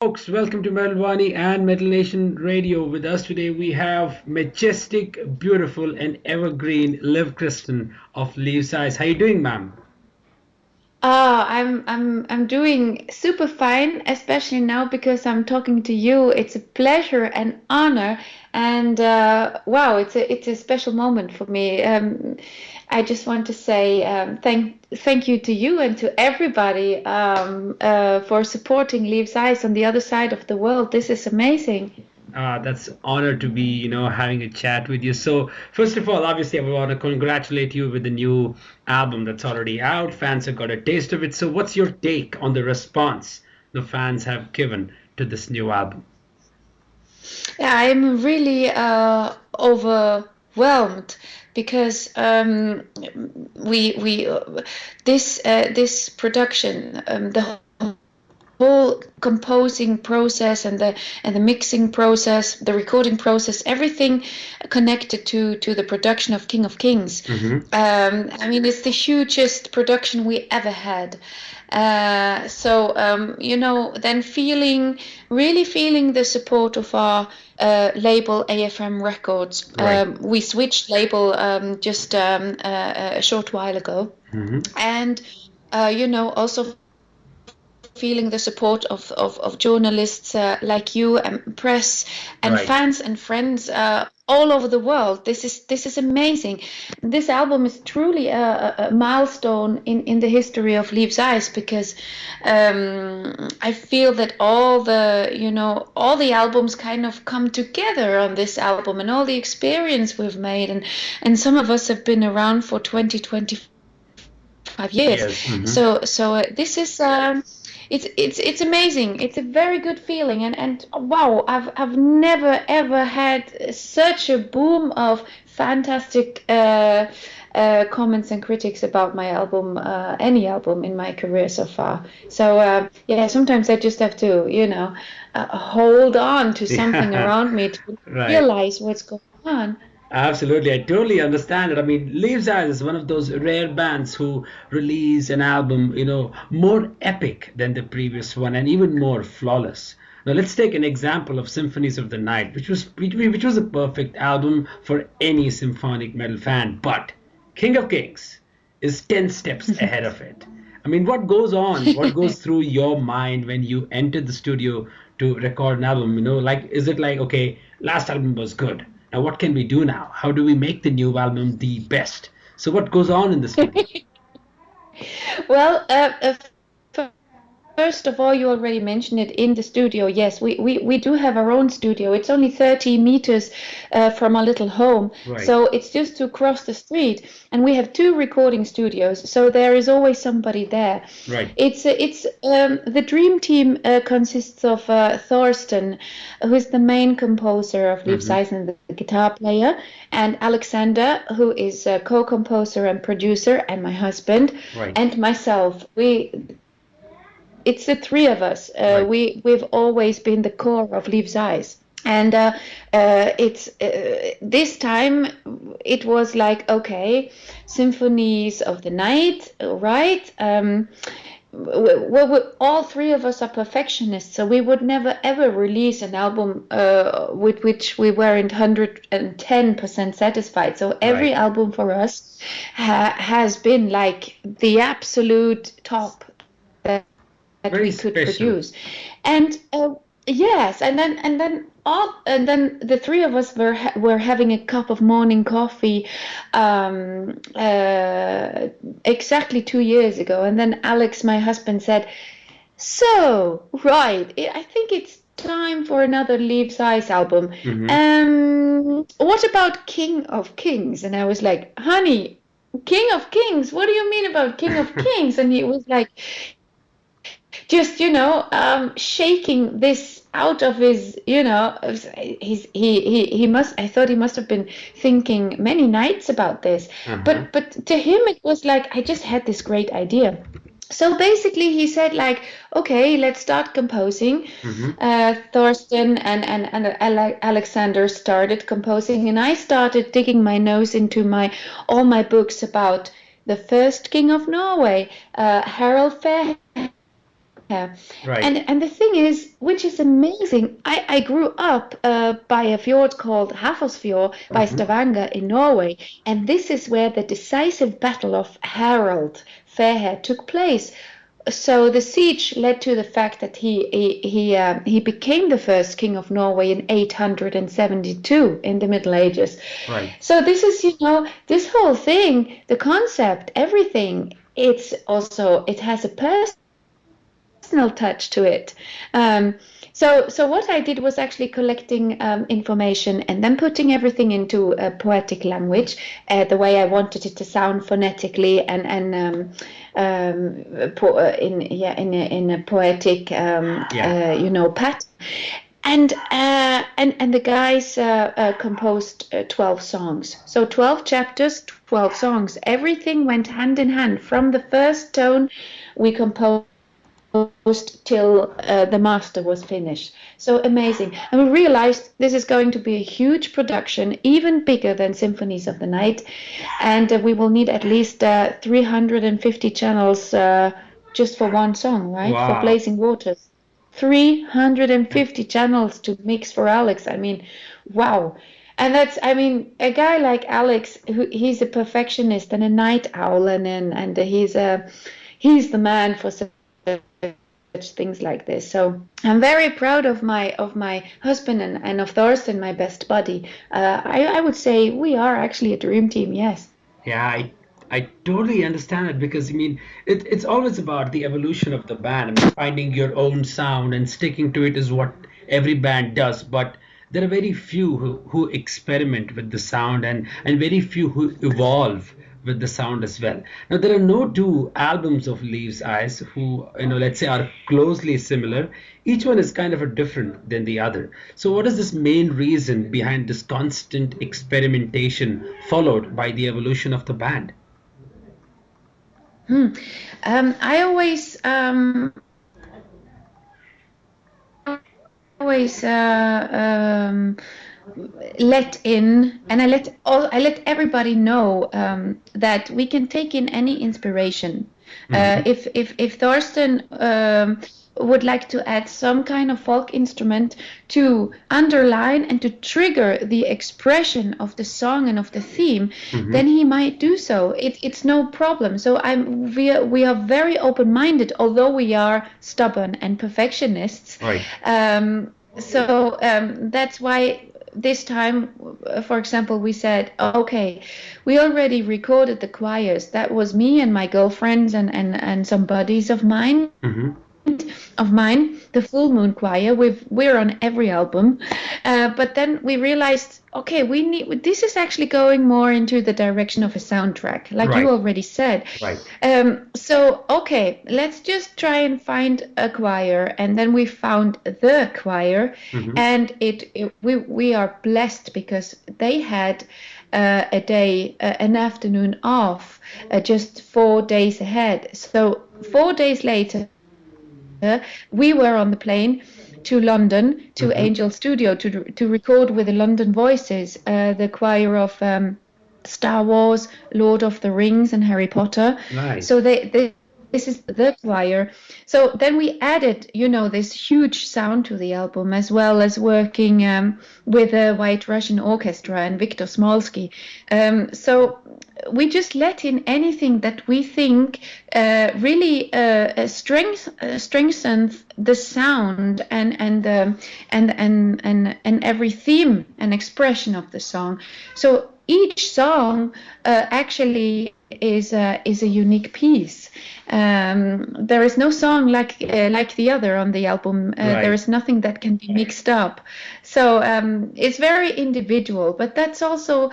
Folks, welcome to Metal Wani and Metal Nation Radio. With us today, we have majestic, beautiful, and evergreen Liv Kristine of Leaves Eyes. How you doing, ma'am? I'm doing super fine, especially now because I'm talking to you. It's a pleasure and honor, and wow, it's a special moment for me. I just want to say thank you to you and to everybody for supporting Leaves Eyes on the other side of the world. This is amazing. That's honor to be, having a chat with you. So, first of all, obviously, I want to congratulate you with the new album that's already out. Fans have got a taste of it. So, what's your take on the response the fans have given to this new album? Yeah, I'm really overwhelmed because we this production, the whole composing process and the mixing process, the recording process, everything connected to the production of King of Kings. I mean, it's the hugest production we ever had. Then really feeling the support of our label AFM Records. Right. We switched label just a short while ago, and also feeling the support of journalists like you and press and Right. fans and friends all over the world. This is amazing. This album is truly a milestone in the history of Leaves Eyes because I feel that all the albums kind of come together on this album, and all the experience we've made, and some of us have been around for 5 years. Yes. So this is it's amazing. It's a very good feeling, and wow, I've never ever had such a boom of fantastic comments and critics about my album, any album in my career so far. So yeah, sometimes I just have to hold on to something Yeah. around me to Right. realize what's going on. Absolutely, I totally understand it. I mean, Leaves Eyes is one of those rare bands who release an album, more epic than the previous one and even more flawless. Now, let's take an example of Symphonies of the Night, which was a perfect album for any symphonic metal fan. But King of Kings is 10 steps ahead of it. I mean, what goes on? What goes through your mind when you enter the studio to record an album? Like, is it like, okay, last album was good. Now, what can we do now? How do we make the new album the best? So, what goes on in the studio? Well, first of all, you already mentioned it in the studio. Yes, we do have our own studio. It's only 30 meters from our little home. Right. So it's just to cross the street. And we have two recording studios. So there is always somebody there. Right. It's the dream team consists of Thorsten, who is the main composer of Leaves Eyes and the guitar player, and Alexander, who is a co-composer and producer, and my husband, Right. and myself. It's the three of us. Right. We've always been the core of Leaves Eyes. And it's this time it was like, okay, Symphonies of the Night, right? All three of us are perfectionists, so we would never ever release an album with which we weren't 110% satisfied. So every Right. album for us has been like the absolute top that Very we could special. produce. And yes, and then the three of us were having a cup of morning coffee exactly 2 years ago, and then Alex, my husband, said, "So, right, I think it's time for another Leaves Eyes album. What about King of Kings?" And I was like, "Honey, King of Kings? What do you mean about King of Kings?" And he was like, just shaking this out of his he must, I thought he must have been thinking many nights about this. But to him it was like, I just had this great idea. So basically he said, like, okay, let's start composing. Thorsten and Alexander started composing, and I started digging my nose into all my books about the first king of Norway, Harald Fairhaven, Right. And the thing is, which is amazing, I grew up by a fjord called Hafrsfjord by Stavanger in Norway, and this is where the decisive battle of Harald Fairhair took place. So the siege led to the fact that he became the first king of Norway in 872 in the Middle Ages. Right. So this is, this whole thing, the concept, everything. It has a personal touch to it. So what I did was actually collecting information and then putting everything into a poetic language, the way I wanted it to sound phonetically and in a poetic pattern. And the guys composed 12 songs. So 12 chapters, 12 songs. Everything went hand in hand. From the first tone we composed till the master was finished. So amazing. And we realized this is going to be a huge production, even bigger than Symphonies of the Night. And we will need at least 350 channels just for one song, right? Wow. For Blazing Waters. 350 channels to mix for Alex. I mean, wow. And that's, a guy like Alex, he's a perfectionist and a night owl, and he's the man for such things like this. So I'm very proud of my husband and of Thorsten, my best buddy. I would say we are actually a dream team. Yes. Yeah, I totally understand it, because it's always about the evolution of the band. Finding your own sound and sticking to it is what every band does. But there are very few who experiment with the sound, and very few who evolve with the sound as well. Now, there are no two albums of Leaves' Eyes who, let's say, are closely similar. Each one is kind of a different than the other. So what is this main reason behind this constant experimentation followed by the evolution of the band? I always let in, and I let everybody know that we can take in any inspiration. If Thorsten would like to add some kind of folk instrument to underline and to trigger the expression of the song and of the theme, then he might do so. It's no problem. So we are very open-minded, although we are stubborn and perfectionists. Right. So that's why this time, for example, we said, okay, we already recorded the choirs. That was me and my girlfriends and some buddies of mine. The Full Moon Choir. We're on every album, but then we realized, okay, this is actually going more into the direction of a soundtrack, like you already said. Right. So okay, let's just try and find a choir, and then we found the choir, and we are blessed because they had an afternoon off just 4 days ahead. So 4 days later, we were on the plane to London, to Angel Studio, to record with the London Voices, the choir of Star Wars, Lord of the Rings, and Harry Potter. Nice. So this is the choir. So then we added, this huge sound to the album, as well as working with a White Russian Orchestra and Viktor Smolsky. So we just let in anything that we think really strengthens the sound and every theme and expression of the song. So each song actually is a unique piece. There is no song like the other on the album. There is nothing that can be mixed up. So it's very individual, but that's also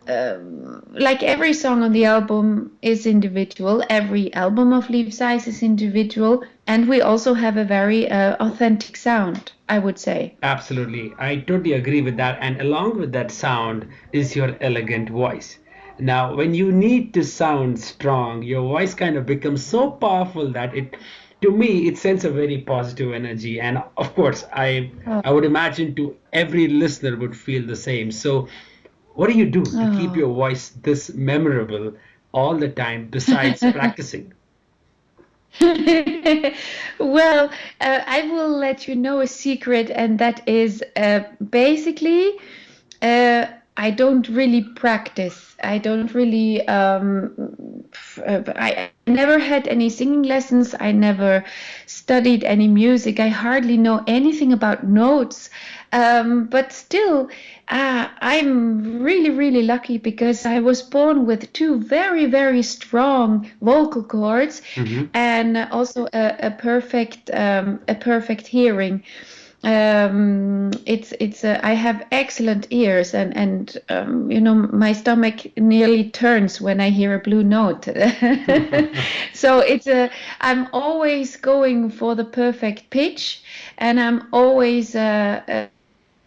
like every song on the album is individual. Every album of Leaves' Eyes is individual, and we also have a very authentic sound, I would say. Absolutely. I totally agree with that. And along with that sound is your elegant voice. Now, when you need to sound strong, your voice kind of becomes so powerful that to me, it sends a very positive energy. And of course, I would imagine to every listener would feel the same. So what do you do to keep your voice this memorable all the time besides practicing? Well, I will let you know a secret, and that is basically I don't really practice. I don't really. I never had any singing lessons. I never studied any music. I hardly know anything about notes. But still, I'm really, really lucky because I was born with two very, very strong vocal cords, and also a perfect hearing. It's I have excellent ears, and my stomach nearly turns when I hear a blue note. So I'm always going for the perfect pitch, and I'm always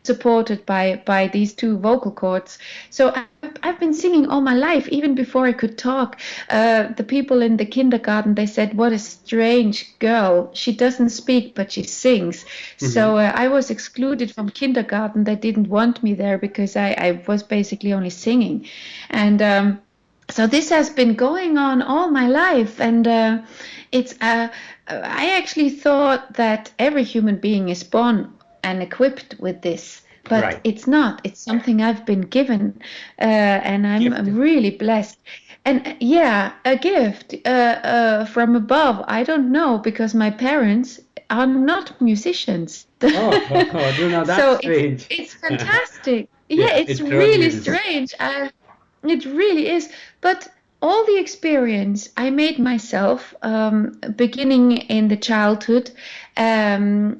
supported by these two vocal cords. So I've been singing all my life, even before I could talk. The people in the kindergarten, they said, "What a strange girl. She doesn't speak, but she sings." So I was excluded from kindergarten. They didn't want me there because I was basically only singing. And so this has been going on all my life. And I actually thought that every human being is born and equipped with this, but it's not. It's something I've been given, and I'm really blessed. And yeah, a gift from above. I don't know, because my parents are not musicians. No, that's So strange. it's fantastic. Yeah, it's It really really is. strange. It really is. But all the experience I made myself, beginning in the childhood,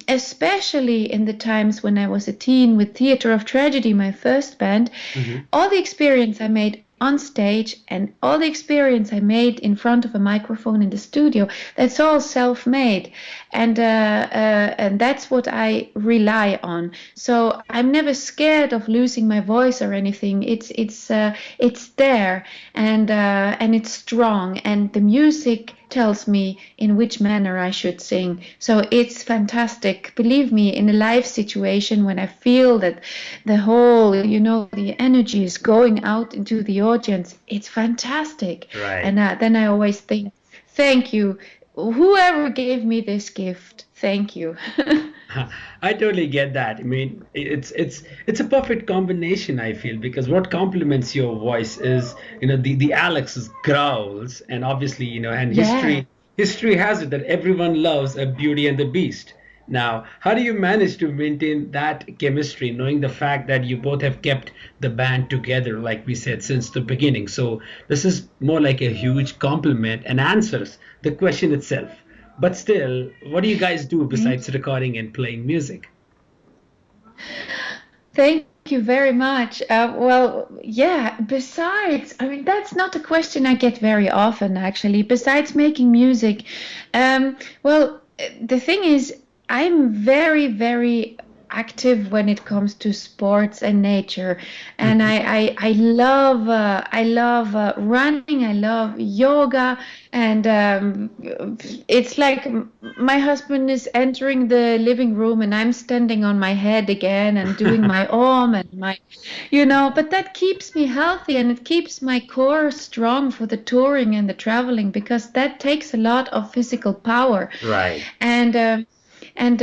especially in the times when I was a teen with Theatre of Tragedy, my first band, all the experience I made on stage and all the experience I made in front of a microphone in the studio, that's all self-made. And that's what I rely on. So I'm never scared of losing my voice or anything. It's there, and it's strong, and the music tells me in which manner I should sing. So it's fantastic. Believe me, in a live situation, when I feel that the whole, the energy is going out into the audience, it's fantastic. Right. And then I always think, thank you. Whoever gave me this gift, thank you. I totally get that. I mean, it's a perfect combination, I feel, because what complements your voice is, the Alex's growls, and obviously, and Yeah. history has it that everyone loves a Beauty and the Beast. Now, how do you manage to maintain that chemistry, knowing the fact that you both have kept the band together, like we said, since the beginning? So this is more like a huge compliment and answers the question itself. But still, what do you guys do besides recording and playing music? Thank you very much. Well, yeah, besides, I mean, that's not a question I get very often, actually. Besides making music, well, the thing is, I'm very, very active when it comes to sports and nature, and I love running. I love yoga, and it's like my husband is entering the living room and I'm standing on my head again and doing my om and but that keeps me healthy, and it keeps my core strong for the touring and the traveling, because that takes a lot of physical power. Right. And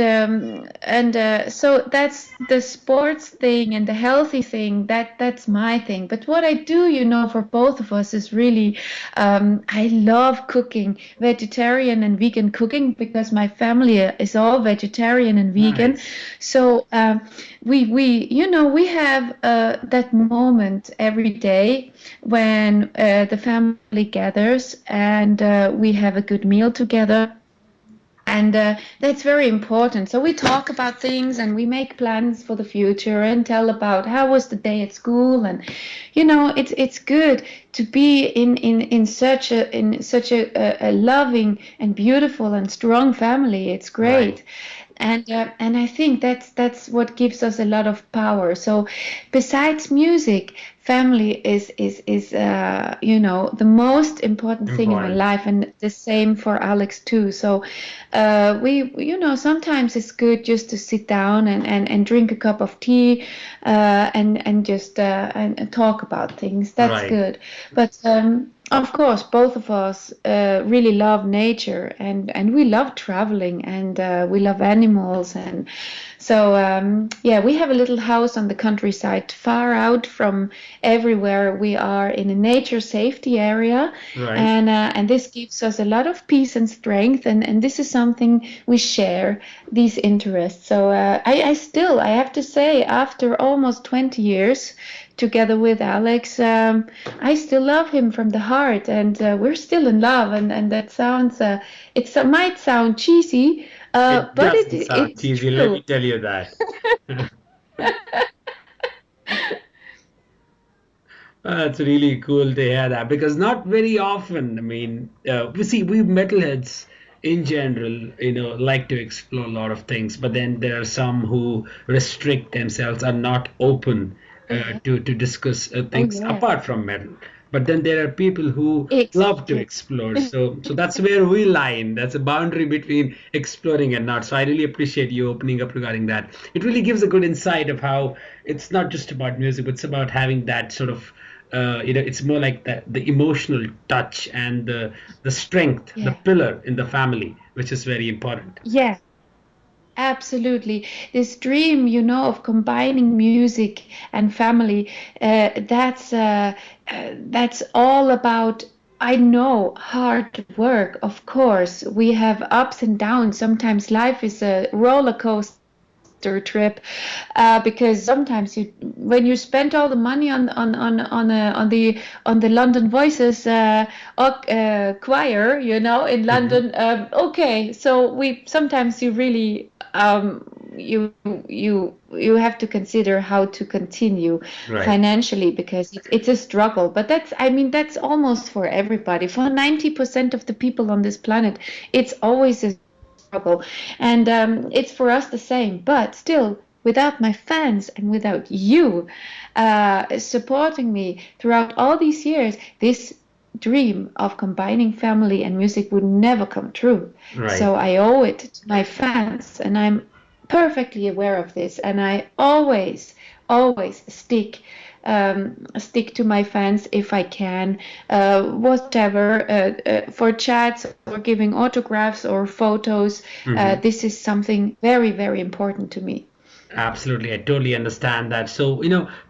so that's the sports thing and the healthy thing. That's my thing. But what I do, for both of us is really, I love cooking, vegetarian and vegan cooking, because my family is all vegetarian and vegan. Nice. So we have that moment every day when the family gathers, and we have a good meal together. And that's very important. So we talk about things and we make plans for the future and tell about how was the day at school. And it's good to be in such a loving and beautiful and strong family. It's great. Right. And I think that's what gives us a lot of power. So besides music, family is the most important thing in my Important. life, and the same for Alex too. So we sometimes it's good just to sit down and drink a cup of tea, and just and talk about things. That's Right. good. But Of course, both of us really love nature, and we love traveling, and we love animals. And so, yeah, we have a little house on the countryside, far out from everywhere. We are in a nature safety area, Right. and this gives us a lot of peace and strength. And this is something we share, these interests. So I have to say, after almost 20 years together with Alex, I still love him from the heart, and we're still in love. And that sounds, might sound cheesy, It but doesn't sound it's cheesy, let true. me tell you that. That's really cool to hear that because not very often, I mean, we metalheads in general, like to explore a lot of things, but then there are some who restrict themselves, are not open Oh yeah. to discuss Oh things yeah. apart from metal. But then there are people who love to Exactly. explore. So that's where we lie in. That's a boundary between exploring and not. So I really appreciate you opening up regarding that. It really gives a good insight of how it's not just about music, but it's about having that sort of it's more like the emotional touch and the strength, the Yeah. pillar in the family, which is very important. Yeah. Absolutely. This dream, of combining music and family, that's all about, I know, hard work. Of course, we have ups and downs. Sometimes life is a roller coaster trip, because sometimes when you spend all the money on the London Voices choir, in Hmm. London. Okay, so we sometimes you really you you have to consider how to continue Right. financially, because it's a struggle. But that's almost for everybody. For 90% of the people on this planet, it's always a struggle, and it's for us the same. But still, without my fans and without you supporting me throughout all these years, this dream of combining family and music would never come true. Right. So I owe it to my fans, and I'm perfectly aware of this. And I always stick to my fans if I can, whatever, for chats or giving autographs or photos. Hmm. This is something very, very important to me. Absolutely, I totally understand that. So,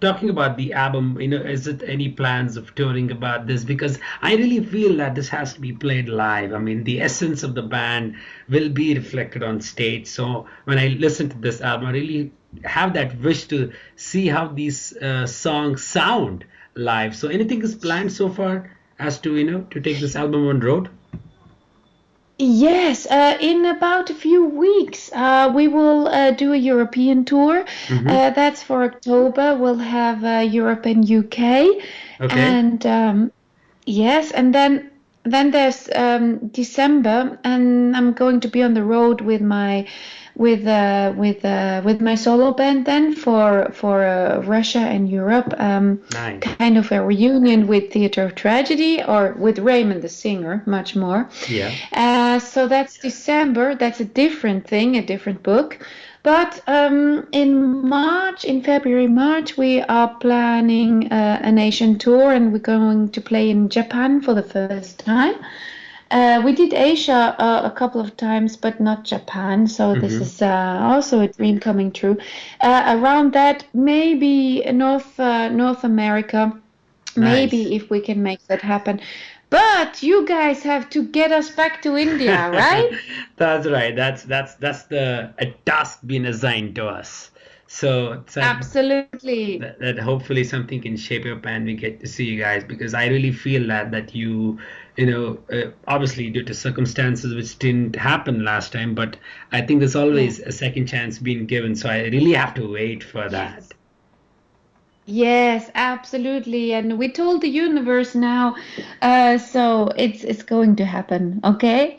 talking about the album, is it any plans of touring about this? Because I really feel that this has to be played live. I mean, the essence of the band will be reflected on stage. So, when I listen to this album, I really have that wish to see how these songs sound live. So, anything is planned so far as to, to take this album on road? Yes, in about a few weeks, we will do a European tour. Hmm. That's for October. We'll have Europe and UK, Okay, and yes, and then there's December, and I'm going to be on the road with my solo band then for Russia and Europe. nice. Kind of a reunion with Theatre of Tragedy, or with Raymond the singer, much more. Yeah, So that's December. That's a different thing, a different book. But in February, March, we are planning an Asian tour, and we're going to play in Japan for the first time. We did Asia a couple of times, but not Japan. So this hmm, is also a dream coming true. Around that, maybe North America, nice. maybe, if we can make that happen. But you guys have to get us back to India, right? That's right. That's the a task being assigned to us. So Absolutely. that hopefully something can shape up and we get to see you guys because I really feel that obviously due to circumstances which didn't happen last time, but I think there's Yeah. always a second chance being given. So I really have to wait for that. Yes. Yes, absolutely. And we told the universe now, so it's going to happen, okay?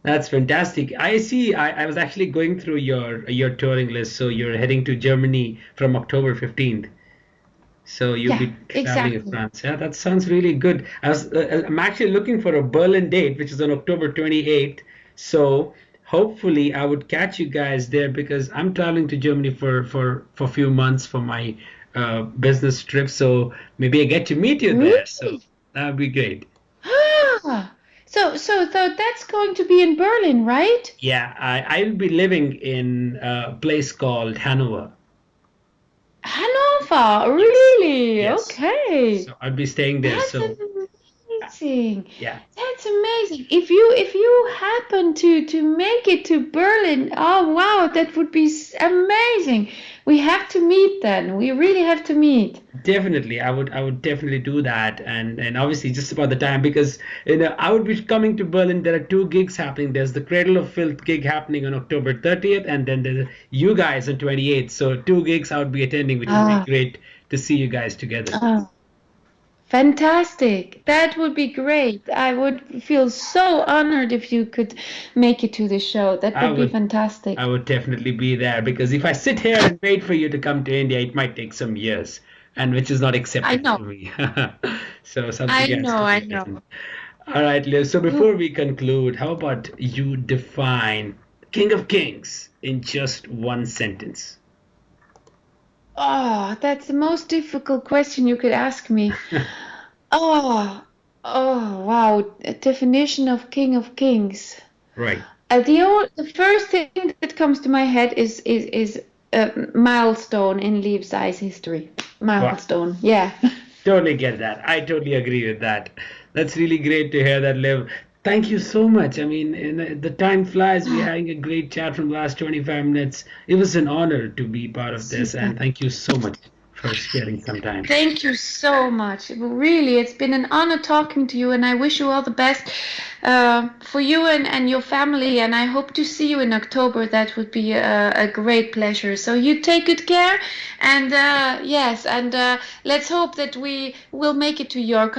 That's fantastic. I see. I was actually going through your touring list. So you're heading to Germany from October 15th. So you'll Yeah, be traveling in exactly. France. Yeah, that sounds really good. I'm actually looking for a Berlin date, which is on October 28th. So hopefully I would catch you guys there because I'm traveling to Germany for a few months for my business trip. So maybe I get to meet you there. So Really? That would be great. Ah, so that's going to be in Berlin, right? Yeah, I will be living in a place called Hanover. Hannover, Yes. really? Yes. Okay. So I'll be staying there. That's So amazing. yeah, That's amazing. If you happen to make it to Berlin, oh wow, that would be amazing. We have to meet then. We really have to meet. definitely. I would definitely do that. And obviously just about the time because I would be coming to Berlin. There are two gigs happening. There's the Cradle of Filth gig happening on October 30th, and then there's you guys on 28th. So two gigs I would be attending, which would be Ah, great to see you guys together. ah, fantastic. That would be great. I would feel so honored if you could make it to the show. That I would be would I fantastic. would definitely be there because if I sit here and wait for you to come to India, it might take some years, and which is not I acceptable know. to me. So something I has know. to I be know. done. All right, Liv. So before we conclude, how about you define King of Kings in just one sentence? Oh, that's the most difficult question you could ask me. Oh, oh, wow. A definition of King of Kings. Right. The first thing that comes to my head is a milestone in Liv's Eyes history. Well, Milestone, yeah. totally get that. I totally agree with that. That's really great to hear that, Liv. Thank you so much. I mean, the time flies. We're having a great chat from the last 25 minutes. It was an honor to be part of this, Super. and thank you so much for sharing some time. Thank you so much. Really, it's been an honor talking to you, and I wish you all the best for you and your family. And I hope to see you in October. That would be a great pleasure. So you take good care, and yes, and let's hope that we will make it to York.